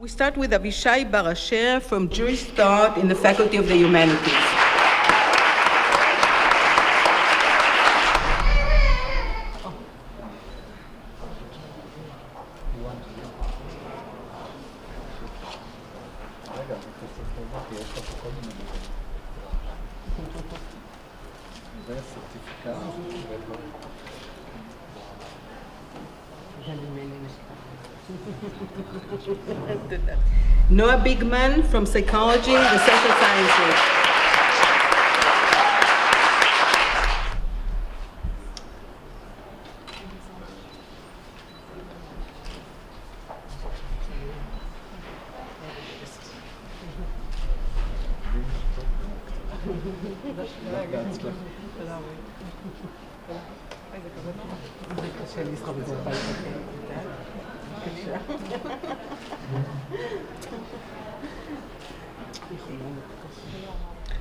We start with Avishai Bar Asher from Jewish Thought in the Faculty of the Humanities. Noah Bigman from Psychology, the Social Sciences.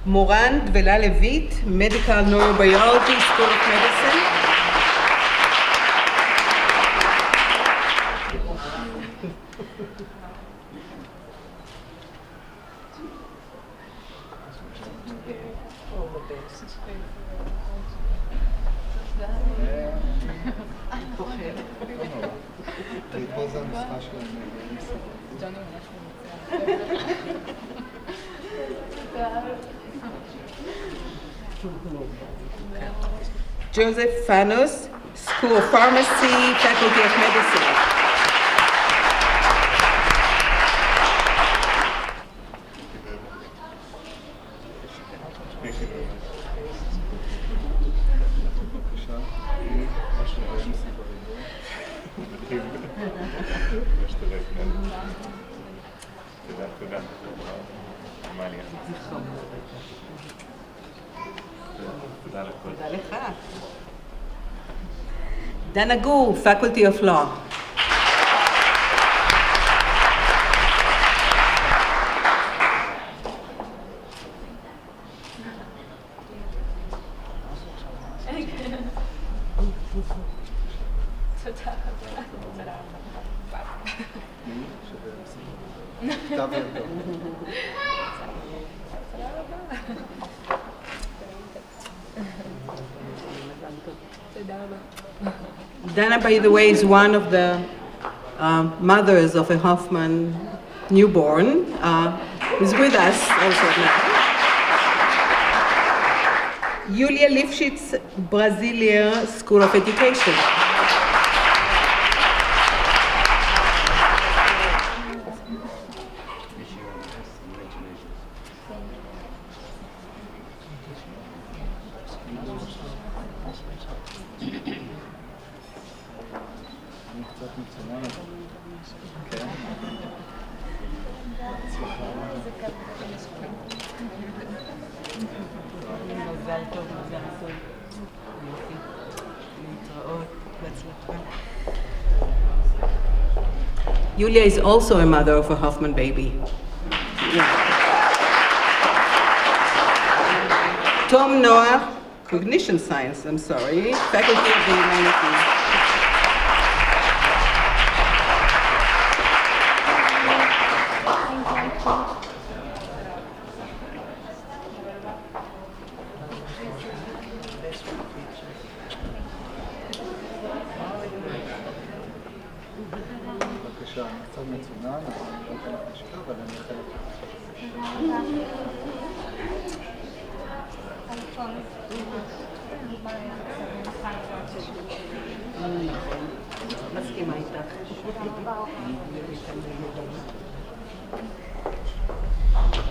מורן דבלה לויט, Medical Neurobiology, School of Medicine. Joseph Fanos, School of Pharmacy, Faculty of Medicine. Dana Gur, Faculty of Law. Dana, by the way, is one of the mothers of a Hoffman newborn. Is with us also now. Yulia Lifshitz, Brasilia School of Education. Yulia is also a mother of a Hoffman baby. Yeah. Tom Noah, Cognition Science, I'm sorry, Faculty of the Humanities.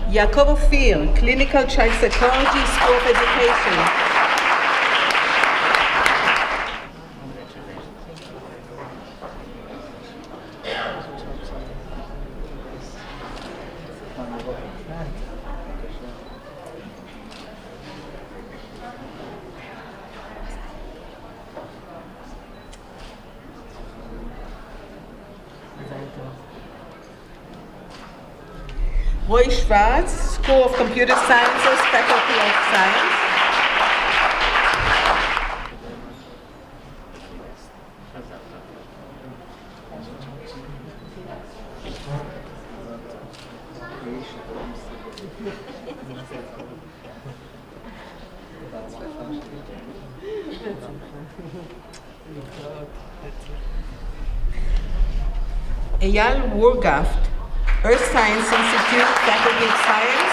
Yaakov Ophir, Clinical Child Psychology, School of Education. Roy Schwartz, School of Computer Sciences, Faculty of Science. Eyal Wurgaft, Earth Science Institute, Faculty of Science.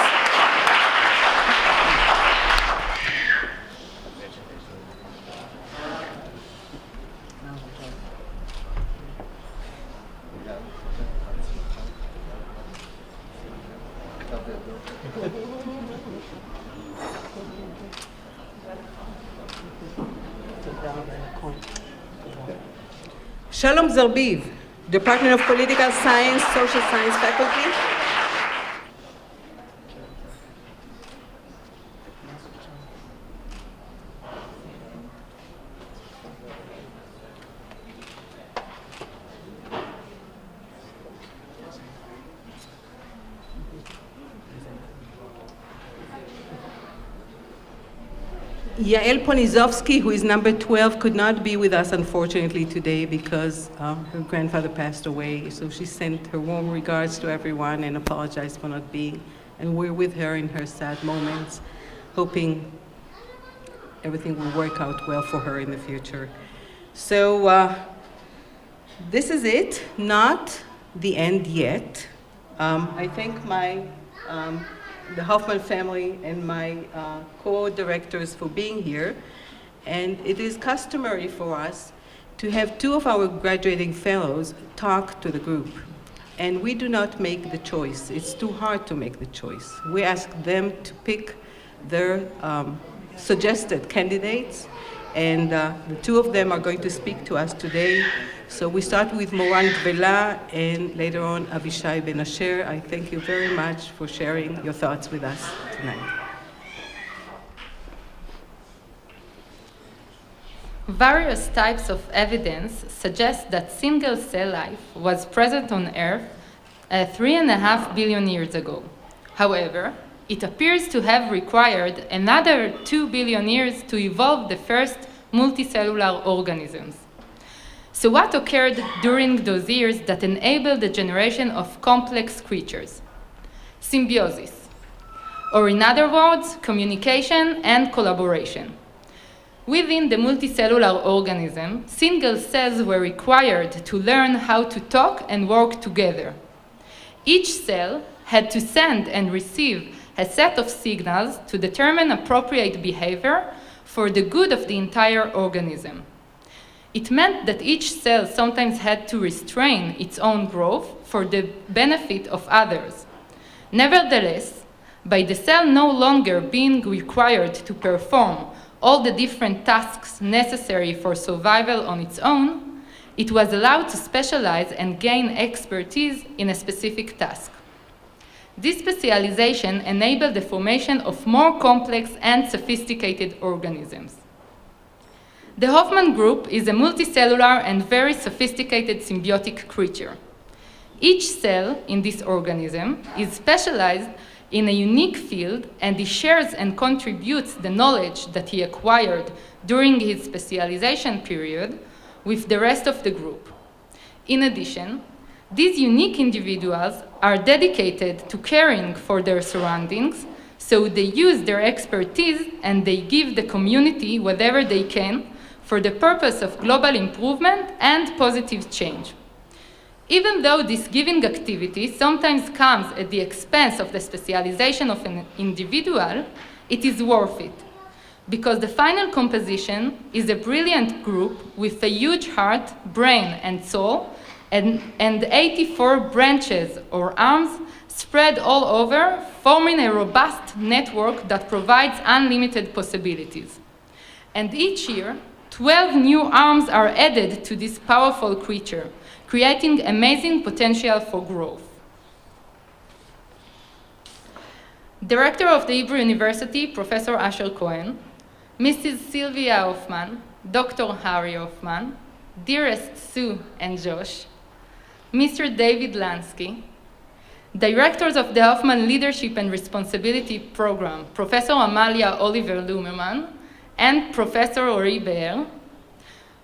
Shalom Zarbiv, Department of Political Science, Social Science Faculty. Yael Ponizovsky, who is number 12, could not be with us, unfortunately, today because her grandfather passed away. So she sent her warm regards to everyone and apologized for not being. And we're with her in her sad moments, hoping everything will work out well for her in the future. So this is it, not the end yet. I thank the Hoffman family and my co-directors for being here. And it is customary for us to have two of our graduating fellows talk to the group. And we do not make the choice. It's too hard to make the choice. We ask them to pick their suggested candidates, and the two of them are going to speak to us today. So we start with Moran Dvela and later on Avishai Ben Asher. I thank you very much for sharing your thoughts with us tonight. Various types of evidence suggest that single-cell life was present on Earth 3.5 billion years ago. However, it appears to have required another 2 billion years to evolve the first multicellular organisms. So what occurred during those years that enabled the generation of complex creatures? Symbiosis, or in other words, communication and collaboration. Within the multicellular organism, single cells were required to learn how to talk and work together. Each cell had to send and receive a set of signals to determine appropriate behavior for the good of the entire organism. It meant that each cell sometimes had to restrain its own growth for the benefit of others. Nevertheless, by the cell no longer being required to perform all the different tasks necessary for survival on its own, it was allowed to specialize and gain expertise in a specific task. This specialization enabled the formation of more complex and sophisticated organisms. The Hoffman group is a multicellular and very sophisticated symbiotic creature. Each cell in this organism is specialized in a unique field, and he shares and contributes the knowledge that he acquired during his specialization period with the rest of the group. In addition, these unique individuals are dedicated to caring for their surroundings, so they use their expertise and they give the community whatever they can for the purpose of global improvement and positive change. Even though this giving activity sometimes comes at the expense of the specialization of an individual, it is worth it, because the final composition is a brilliant group with a huge heart, brain, and soul, and 84 branches or arms spread all over, forming a robust network that provides unlimited possibilities. And each year, 12 new arms are added to this powerful creature, creating amazing potential for growth. Director of the Hebrew University, Professor Asher Cohen, Mrs. Sylvia Hoffman, Dr. Harry Hoffman, dearest Sue and Josh, Mr. David Lansky, Directors of the Hoffman Leadership and Responsibility Program, Professor Amalia Oliver Lumerman, and Professor Ori Beer,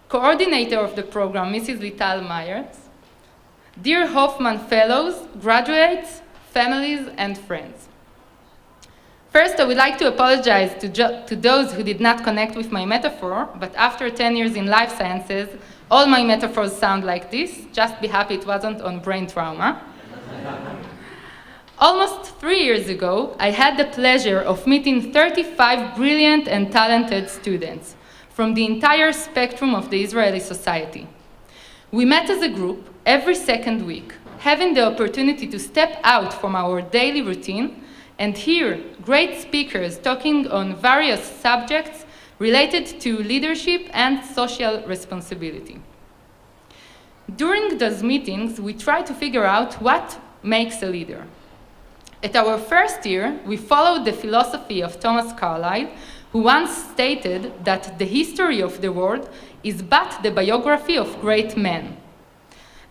Coordinator of the program, Mrs. Lital Myers, dear Hoffman Fellows, graduates, families, and friends. First, I would like to apologize to those who did not connect with my metaphor, but after 10 years in life sciences, all my metaphors sound like this. Just be happy it wasn't on brain trauma. Almost 3 years ago, I had the pleasure of meeting 35 brilliant and talented students from the entire spectrum of the Israeli society. We met as a group every second week, having the opportunity to step out from our daily routine and hear great speakers talking on various subjects related to leadership and social responsibility. During those meetings, we tried to figure out what makes a leader. At our first year, we followed the philosophy of Thomas Carlyle, who once stated that the history of the world is but the biography of great men.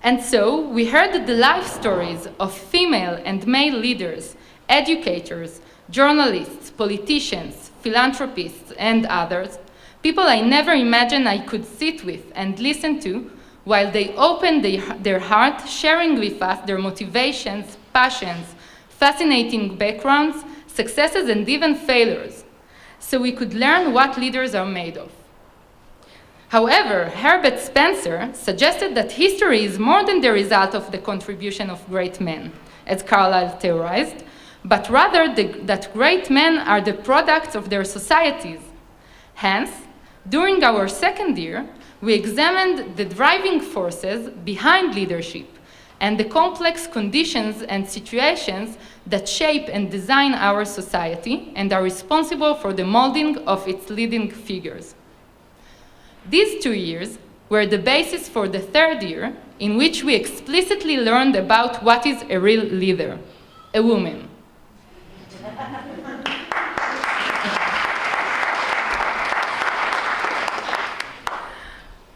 And so we heard the life stories of female and male leaders, educators, journalists, politicians, philanthropists, and others, people I never imagined I could sit with and listen to while they opened their heart, sharing with us their motivations, passions, fascinating backgrounds, successes, and even failures, so we could learn what leaders are made of. However, Herbert Spencer suggested that history is more than the result of the contribution of great men, as Carlyle theorized, but rather that great men are the products of their societies. Hence, during our second year, we examined the driving forces behind leadership and the complex conditions and situations that shape and design our society and are responsible for the molding of its leading figures. These 2 years were the basis for the third year, in which we explicitly learned about what is a real leader, a woman.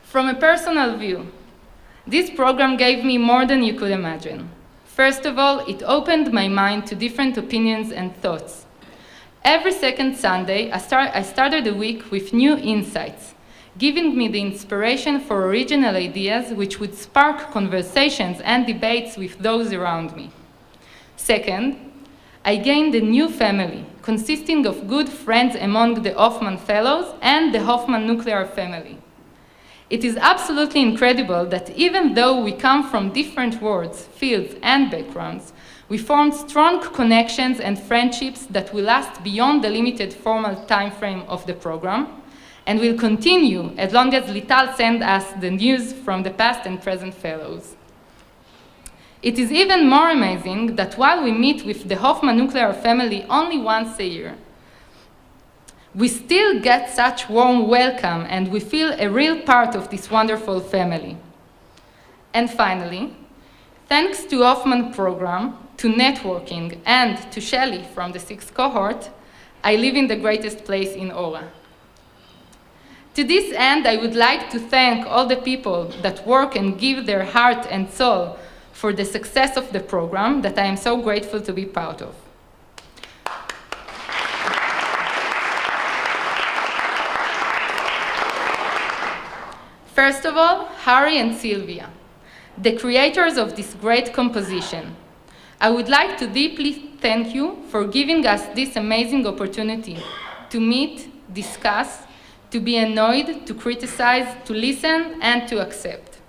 From a personal view, this program gave me more than you could imagine. First of all, it opened my mind to different opinions and thoughts. Every second Sunday, I started the week with new insights, giving me the inspiration for original ideas which would spark conversations and debates with those around me. Second, I gained a new family, consisting of good friends among the Hoffman Fellows and the Hoffman nuclear family. It is absolutely incredible that even though we come from different worlds, fields, and backgrounds, we formed strong connections and friendships that will last beyond the limited formal time frame of the program, and will continue as long as Lital sends us the news from the past and present fellows. It is even more amazing that while we meet with the Hoffman nuclear family only once a year, we still get such warm welcome and we feel a real part of this wonderful family. And finally, thanks to Hoffman program, to networking, and to Shelley from the 6th cohort, I live in the greatest place in Ora. To this end, I would like to thank all the people that work and give their heart and soul for the success of the program that I am so grateful to be part of. First of all, Harry and Sylvia, the creators of this great composition. I would like to deeply thank you for giving us this amazing opportunity to meet, discuss, to be annoyed, to criticize, to listen, and to accept.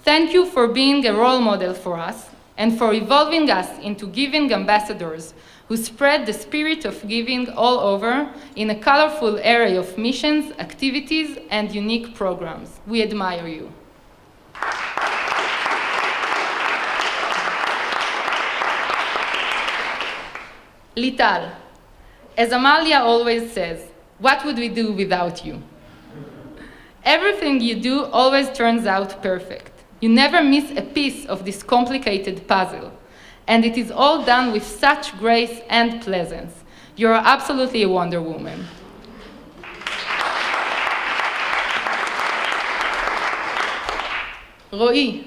Thank you for being a role model for us and for evolving us into giving ambassadors who spread the spirit of giving all over in a colorful array of missions, activities, and unique programs. We admire you. Lital, as Amalia always says, what would we do without you? Everything you do always turns out perfect. You never miss a piece of this complicated puzzle. And it is all done with such grace and pleasance. You are absolutely a Wonder Woman. Ro'i,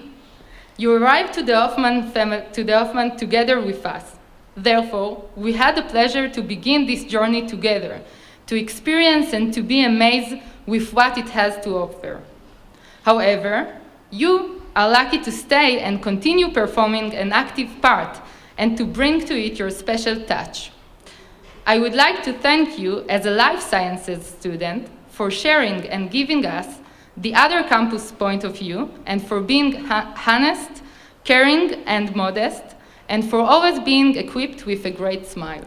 you arrived to the Hoffman together with us. Therefore, we had the pleasure to begin this journey together, to experience and to be amazed with what it has to offer. However, you are lucky to stay and continue performing an active part and to bring to it your special touch. I would like to thank you as a life sciences student for sharing and giving us the other campus point of view, and for being honest, caring, and modest, and for always being equipped with a great smile.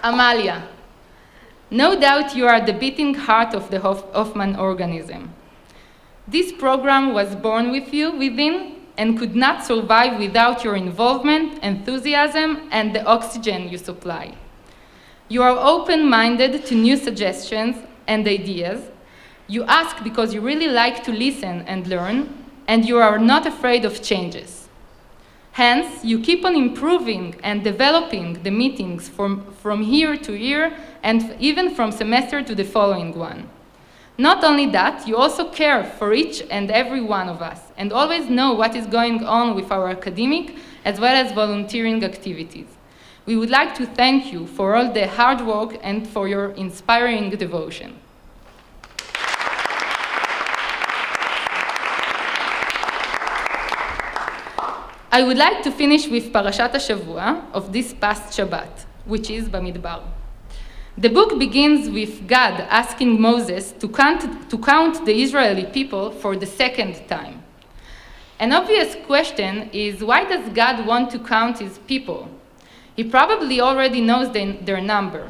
Amalia, no doubt you are the beating heart of the Hoffman organism. This program was born with you within and could not survive without your involvement, enthusiasm, and the oxygen you supply. You are open-minded to new suggestions and ideas. You ask because you really like to listen and learn, and you are not afraid of changes. Hence, you keep on improving and developing the meetings from year to year, and even from semester to the following one. Not only that, you also care for each and every one of us, and always know what is going on with our academic as well as volunteering activities. We would like to thank you for all the hard work and for your inspiring devotion. I would like to finish with Parashat HaShavua of this past Shabbat, which is Bamidbar. The book begins with God asking Moses to count the Israeli people for the second time. An obvious question is, why does God want to count his people? He probably already knows their number.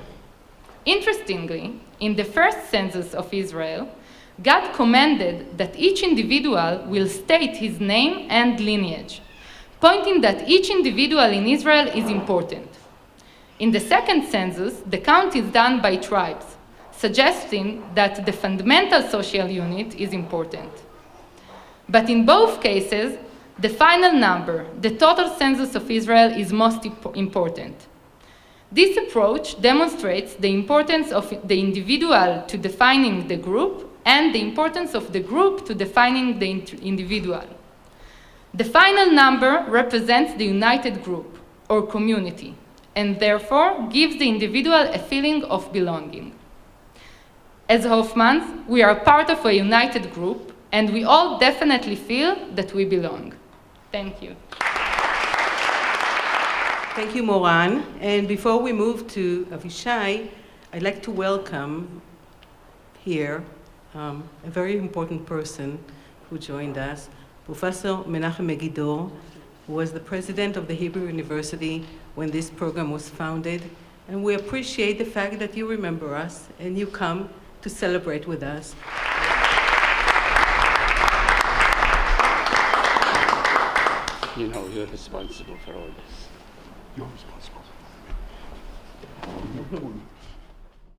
Interestingly, in the first census of Israel, God commanded that each individual will state his name and lineage, pointing that each individual in Israel is important. In the second census, the count is done by tribes, suggesting that the fundamental social unit is important. But in both cases, the final number, the total census of Israel, is most important. This approach demonstrates the importance of the individual to defining the group and the importance of the group to defining the individual. The final number represents the united group or community, and therefore gives the individual a feeling of belonging. As Hoffmans, we are part of a united group, and we all definitely feel that we belong. Thank you. Thank you, Moran. And before we move to Avishai, I'd like to welcome here a very important person who joined us, Professor Menachem Megiddo, who was the president of the Hebrew University when this program was founded. And we appreciate the fact that you remember us and you come to celebrate with us. You know, you're responsible for all this. You're responsible.